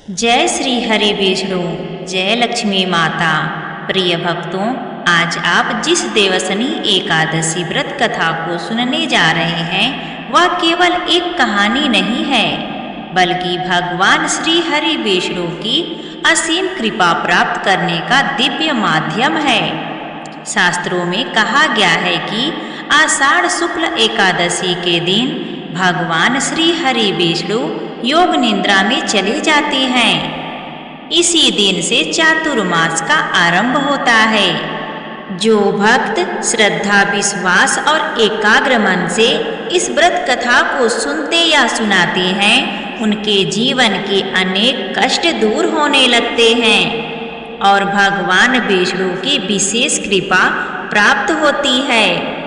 जय श्री हरि विष्णु, जय लक्ष्मी माता। प्रिय भक्तों, आज आप जिस देवसनी एकादशी व्रत कथा को सुनने जा रहे हैं वह केवल एक कहानी नहीं है, बल्कि भगवान श्री हरि विष्णु की असीम कृपा प्राप्त करने का दिव्य माध्यम है। शास्त्रों में कहा गया है कि आषाढ़ शुक्ल एकादशी के दिन भगवान श्री हरि विष्णु योग निद्रा में चले जाते हैं। इसी दिन से चातुर्मास का आरंभ होता है। जो भक्त श्रद्धा, विश्वास और एकाग्र मन से इस व्रत कथा को सुनते या सुनाते हैं, उनके जीवन के अनेक कष्ट दूर होने लगते हैं और भगवान विष्णु की विशेष कृपा प्राप्त होती है।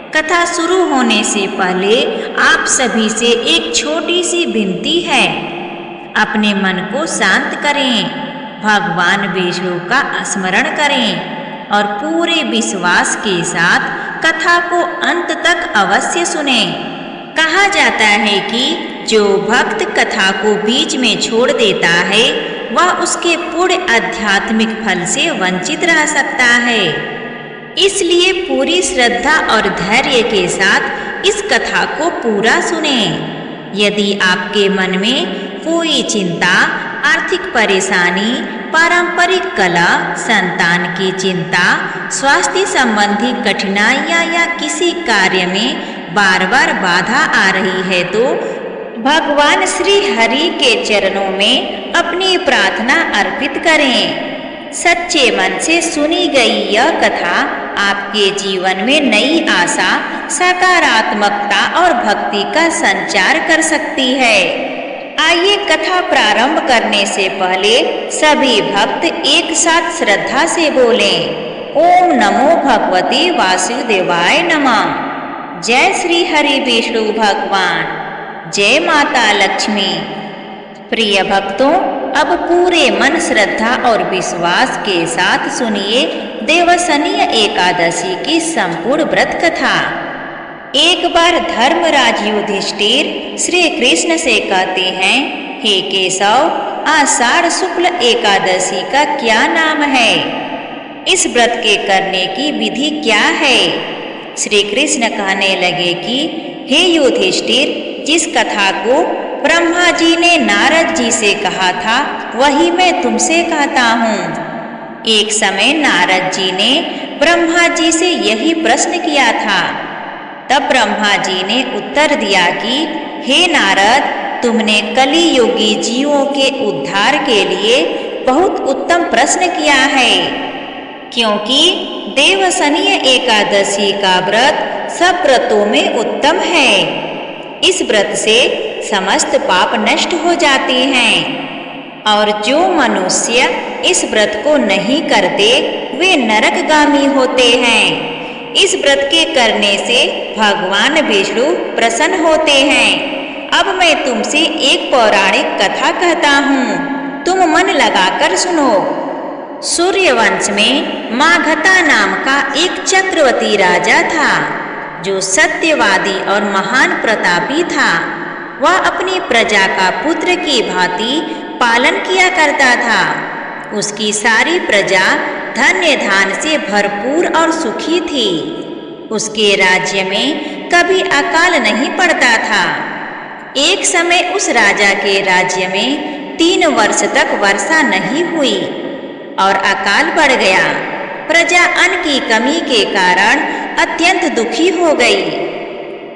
कथा शुरू होने से पहले आप सभी से एक छोटी सी विनती है। अपने मन को शांत करें, भगवान विष्णु का स्मरण करें और पूरे विश्वास के साथ कथा को अंत तक अवश्य सुनें। कहा जाता है कि जो भक्त कथा को बीच में छोड़ देता है वह उसके पूर्ण आध्यात्मिक फल से वंचित रह सकता है। इसलिए पूरी श्रद्धा और धैर्य के साथ इस कथा को पूरा सुनें। यदि आपके मन में कोई चिंता, आर्थिक परेशानी, पारंपरिक कला, संतान की चिंता, स्वास्थ्य संबंधी कठिनाइयां या किसी कार्य में बार बार बाधा आ रही है तो भगवान श्री हरि के चरणों में अपनी प्रार्थना अर्पित करें। सच्चे मन से सुनी गई यह कथा आपके जीवन में नई आशा, सकारात्मकता और भक्ति का संचार कर सकती है। आइए कथा प्रारंभ करने से पहले सभी भक्त एक साथ श्रद्धा से बोलें, ओम नमो भगवते वासुदेवाय नमः। जय श्री हरि विष्णु भगवान, जय माता लक्ष्मी। प्रिय भक्तों, अब पूरे मन, श्रद्धा और विश्वास के साथ सुनिए देवसनीय एकादशी की संपूर्ण व्रत कथा। एक बार धर्मराज युधिष्ठिर श्री कृष्ण से कहते हैं, हे केशव, आषाढ़ शुक्ल एकादशी का क्या नाम है? इस व्रत के करने की विधि क्या है? श्री कृष्ण कहने लगे कि हे युधिष्ठिर, जिस कथा को ब्रह्मा जी ने नारद जी से कहा था वही मैं तुमसे कहता हूँ। एक समय नारद जी ने ब्रह्मा जी से यही प्रश्न किया था। तब ब्रह्मा जी ने उत्तर दिया कि हे नारद, तुमने कली युगी जीवों के उद्धार के लिए बहुत उत्तम प्रश्न किया है, क्योंकि देवसनीय एकादशी का व्रत सब व्रतों में उत्तम है। इस व्रत से समस्त पाप नष्ट हो जाते हैं और जो मनुष्य इस व्रत को नहीं करते वे नरकगामी होते हैं। इस व्रत के करने से भगवान विष्णु प्रसन्न होते हैं। अब मैं तुमसे एक पौराणिक कथा कहता हूँ, तुम मन लगाकर सुनो। सूर्यवंश में मागधा नाम का एक चक्रवर्ती राजा था जो सत्यवादी और महान प्रतापी था। वह अपनी प्रजा का पुत्र की भांति पालन किया करता था। उसकी सारी प्रजा धन्य धान से भरपूर और सुखी थी। उसके राज्य में कभी अकाल नहीं पड़ता था। एक समय उस राजा के राज्य में 3 वर्ष तक वर्षा नहीं हुई और अकाल पड़ गया। प्रजा अन्न की कमी के कारण अत्यंत दुखी हो गई।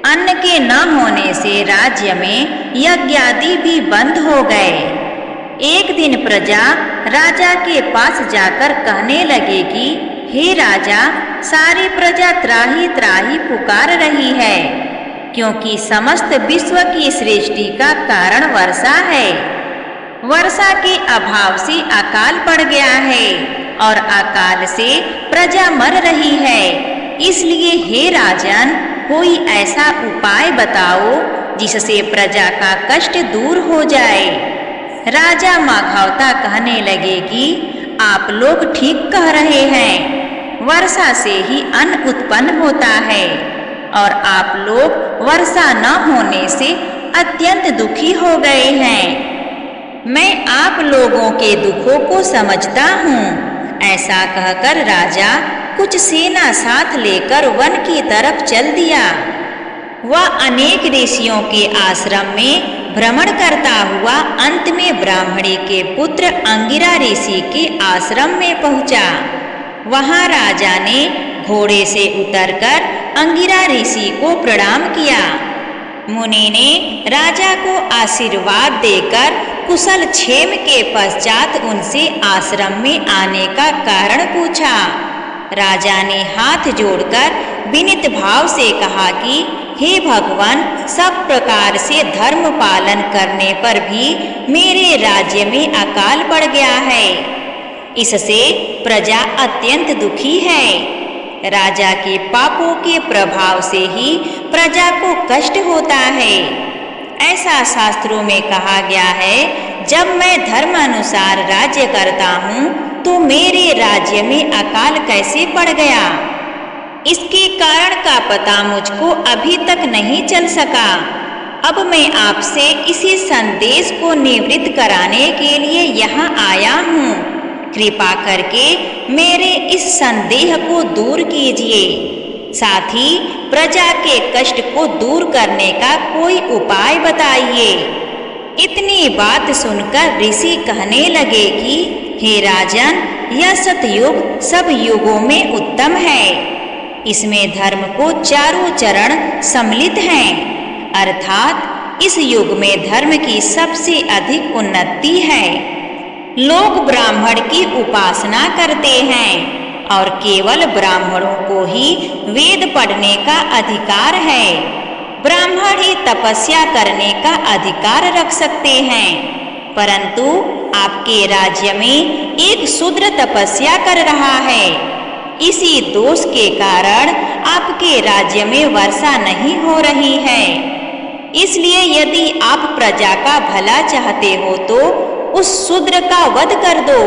अन्न के न होने से राज्य में यज्ञ आदि भी बंद हो गए। एक दिन प्रजा राजा के पास जाकर कहने लगे कि हे राजा, सारी प्रजा त्राही त्राही पुकार रही है, क्योंकि समस्त विश्व की सृष्टि का कारण वर्षा है। वर्षा के अभाव से अकाल पड़ गया है और अकाल से प्रजा मर रही है। इसलिए हे राजन, कोई ऐसा उपाय बताओ जिससे प्रजा का कष्ट दूर हो जाए। राजा माघवता कहने लगे कि आप लोग ठीक कह रहे हैं, वर्षा से ही अन्न उत्पन्न होता है और आप लोग वर्षा न होने से अत्यंत दुखी हो गए हैं। मैं आप लोगों के दुखों को समझता हूँ। ऐसा कहकर राजा कुछ सेना साथ लेकर वन की तरफ चल दिया। वह अनेक ऋषियों के आश्रम में भ्रमण करता हुआ अंत में ब्राह्मणी के पुत्र अंगिरा ऋषि के आश्रम में पहुंचा। वहां राजा ने घोड़े से उतरकर अंगिरा ऋषि को प्रणाम किया। मुनि ने राजा को आशीर्वाद देकर कुशल क्षेम के पश्चात उनसे आश्रम में आने का कारण पूछा। राजा ने हाथ जोड़कर विनीत भाव से कहा कि हे भगवान, सब प्रकार से धर्म पालन करने पर भी मेरे राज्य में अकाल पड़ गया है। इससे प्रजा अत्यंत दुखी है। राजा के पापों के प्रभाव से ही प्रजा को कष्ट होता है। ऐसा शास्त्रों में कहा गया है, जब मैं धर्म अनुसार राज्य करता हूँ तो मेरे राज्य में अकाल कैसे पड़ गया, इसके कारण का पता मुझको अभी तक नहीं चल सका। अब मैं आपसे इसी संदेश को निवृत्त कराने के लिए यहाँ आया हूँ। कृपा करके मेरे इस संदेह को दूर कीजिए। साथ ही प्रजा के कष्ट को दूर करने का कोई उपाय बताइए। इतनी बात सुनकर ऋषि कहने लगे कि हे राजन, यह सतयुग सब युगों में उत्तम है। इसमें धर्म को चारों चरण सम्मिलित हैं, अर्थात इस युग में धर्म की सबसे अधिक उन्नति है। लोग ब्राह्मण की उपासना करते हैं और केवल ब्राह्मणों को ही वेद पढ़ने का अधिकार है। ब्राह्मण ही तपस्या करने का अधिकार रख सकते हैं, परंतु आपके राज्य में एक शूद्र तपस्या कर रहा है। इसी दोष के कारण आपके राज्य में वर्षा नहीं हो रही है। इसलिए यदि आप प्रजा का भला चाहते हो तो उस शूद्र का वध कर दो।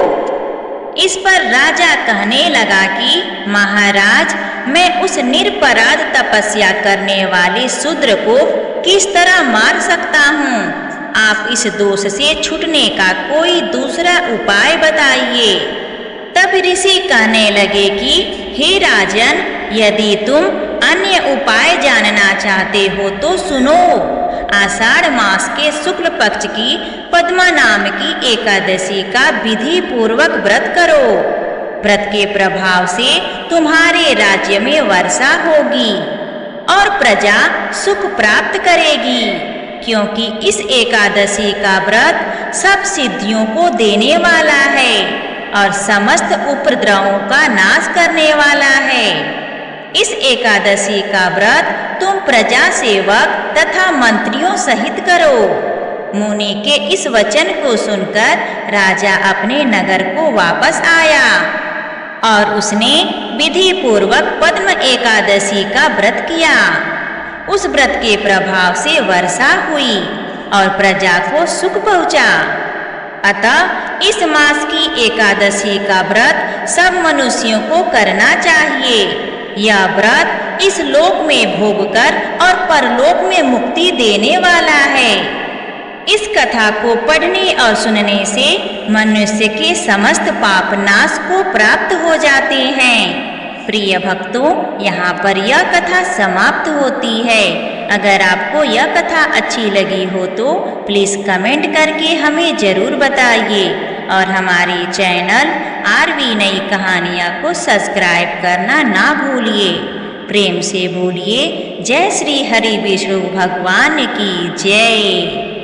इस पर राजा कहने लगा कि महाराज, मैं उस निरपराध तपस्या करने वाले शूद्र को किस तरह मार सकता हूँ? आप इस दोष से छूटने का कोई दूसरा उपाय बताइए। तब ऋषि कहने लगे कि हे राजन, यदि तुम अन्य उपाय जानना चाहते हो तो सुनो। आषाढ़ मास के शुक्ल पक्ष की पद्मा नाम की एकादशी का विधि पूर्वक व्रत करो। व्रत के प्रभाव से तुम्हारे राज्य में वर्षा होगी और प्रजा सुख प्राप्त करेगी, क्योंकि इस एकादशी का व्रत सब सिद्धियों को देने वाला है और समस्त उपद्रवों का नाश करने वाला है। इस एकादशी का व्रत तुम प्रजा सेवक तथा मंत्रियों सहित करो। मुनि के इस वचन को सुनकर राजा अपने नगर को वापस आया और उसने विधि पूर्वक पद्म एकादशी का व्रत किया। उस व्रत के प्रभाव से वर्षा हुई और प्रजा को सुख पहुंचा। अतः इस मास की एकादशी का व्रत सब मनुष्यों को करना चाहिए। यह व्रत इस लोक में भोग कर और परलोक में मुक्ति देने वाला है। इस कथा को पढ़ने और सुनने से मनुष्य के समस्त पाप नाश को प्राप्त हो जाते हैं। प्रिय भक्तों, यहाँ पर यह कथा समाप्त होती है। अगर आपको यह कथा अच्छी लगी हो तो प्लीज़ कमेंट करके हमें ज़रूर बताइए और हमारे चैनल आरवी नई कहानियाँ को सब्सक्राइब करना ना भूलिए। प्रेम से बोलिए जय श्री हरि विष्णु भगवान की जय।